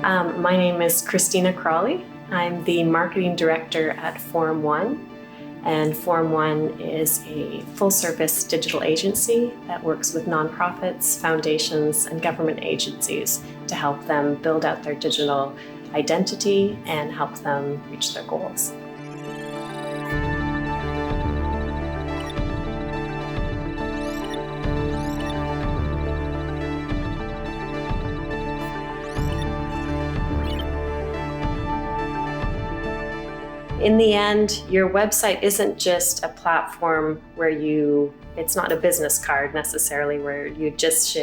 My name is Christina Crawley. I'm the marketing director at Forum One, and Forum One is a full-service digital agency that works with nonprofits, foundations, and government agencies to help them build out their digital identity and help them reach their goals. In the end, your website isn't just a platform where it's not a business card necessarily where you just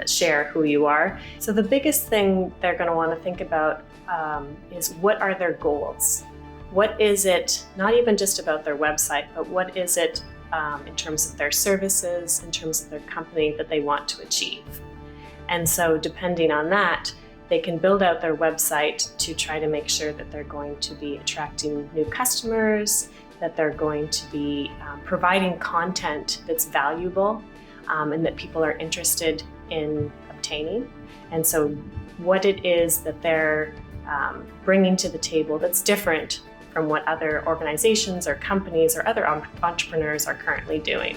share who you are. So the biggest thing they're going to want to think about is what are their goals? What is it, not even just about their website, but what is it in terms of their services, in terms of their company that they want to achieve? And so depending on that, they can build out their website to try to make sure that they're going to be attracting new customers, that they're going to be providing content that's valuable and that people are interested in obtaining. And so what it is that they're bringing to the table that's different from what other organizations or companies or other entrepreneurs are currently doing.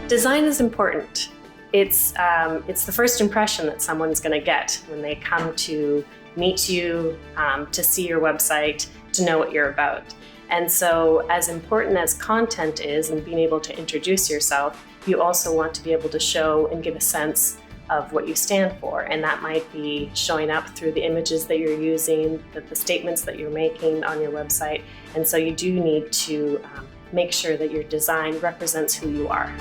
Design is important. It's the first impression that someone's going to get when they come to meet you, to see your website, to know what you're about. And so as important as content is and being able to introduce yourself, you also want to be able to show and give a sense of what you stand for. And that might be showing up through the images that you're using, the statements that you're making on your website. And so you do need to make sure that your design represents who you are.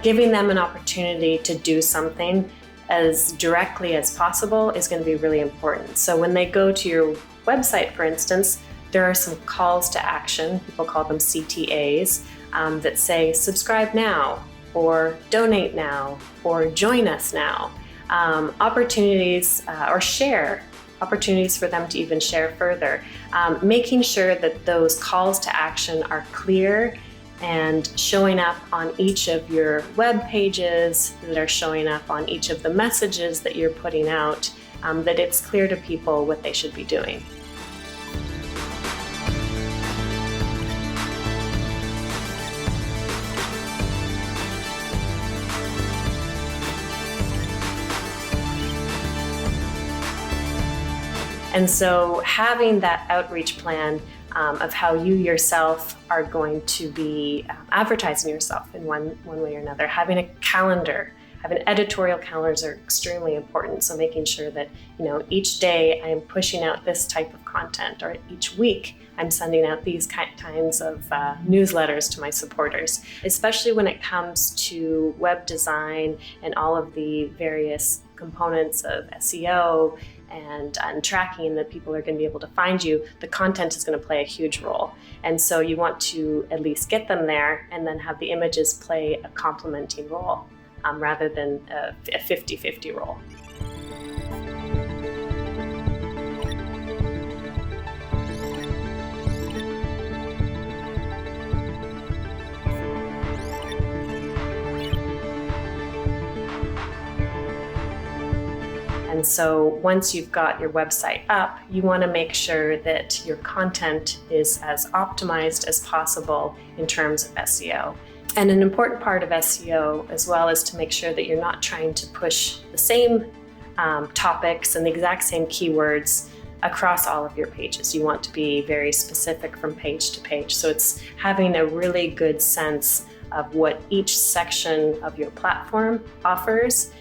Giving them an opportunity to do something as directly as possible is going to be really important. So when they go to your website, for instance, there are some calls to action, people call them CTAs, that say subscribe now, or donate now, or join us now. Opportunities or share, opportunities for them to even share further. Making sure that those calls to action are clear and showing up on each of your web pages, that are showing up on each of the messages that you're putting out, that it's clear to people what they should be doing. And so having that outreach plan of how you yourself are going to be advertising yourself in one way or another. Having a calendar, having editorial calendars are extremely important. So making sure that, each day I am pushing out this type of content, or each week I'm sending out these kinds of newsletters to my supporters, especially when it comes to web design and all of the various components of SEO and tracking that people are going to be able to find you. The content is going to play a huge role. And so you want to at least get them there and then have the images play a complementing role rather than a 50-50 role. And so once you've got your website up, you want to make sure that your content is as optimized as possible in terms of SEO. And an important part of SEO as well is to make sure that you're not trying to push the same topics and the exact same keywords across all of your pages. You want to be very specific from page to page. So it's having a really good sense of what each section of your platform offers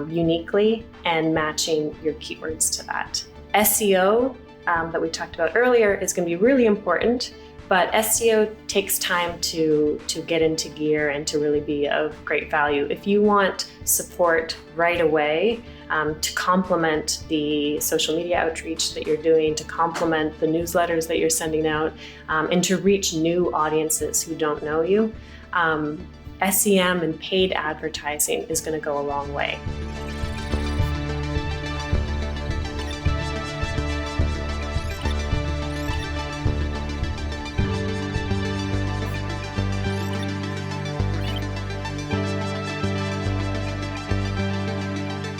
uniquely and matching your keywords to that. SEO that we talked about earlier is going to be really important, but SEO takes time to get into gear and to really be of great value. If you want support right away, to complement the social media outreach that you're doing, to complement the newsletters that you're sending out, and to reach new audiences who don't know you. SEM and paid advertising is going to go a long way.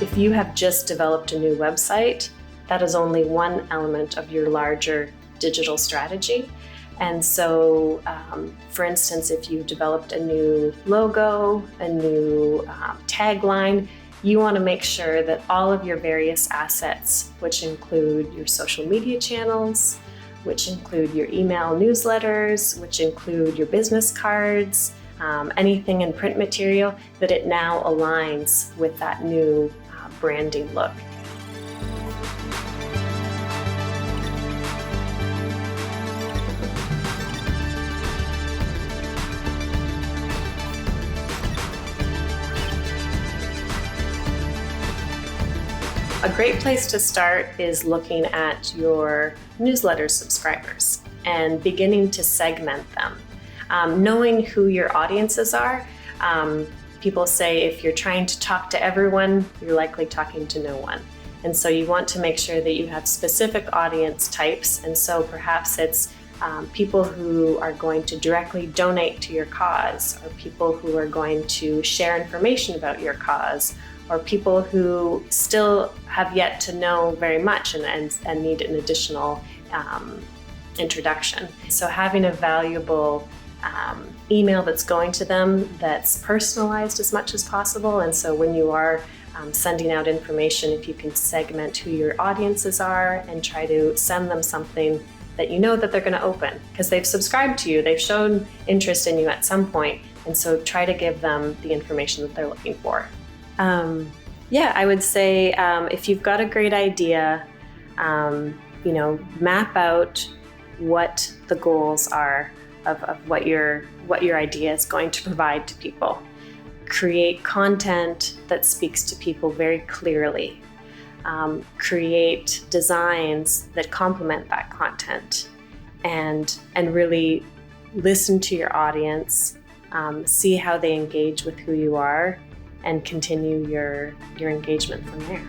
If you have just developed a new website, that is only one element of your larger digital strategy. And so, for instance, if you developed a new logo, a new tagline, you want to make sure that all of your various assets, which include your social media channels, which include your email newsletters, which include your business cards, anything in print material, that it now aligns with that new branding look. A great place to start is looking at your newsletter subscribers and beginning to segment them. Knowing who your audiences are, people say if you're trying to talk to everyone, you're likely talking to no one. And so you want to make sure that you have specific audience types. And so perhaps it's people who are going to directly donate to your cause, or people who are going to share information about your cause, or people who still have yet to know very much and need an additional introduction. So having a valuable email that's going to them that's personalized as much as possible. And so when you are sending out information, if you can segment who your audiences are and try to send them something that you know that they're going to open, because they've subscribed to you, they've shown interest in you at some point, and so try to give them the information that they're looking for. I would say if you've got a great idea, map out what the goals are of what your idea is going to provide to people. Create content that speaks to people very clearly. Create designs that complement that content, and really listen to your audience, see how they engage with who you are, and continue your engagement from there.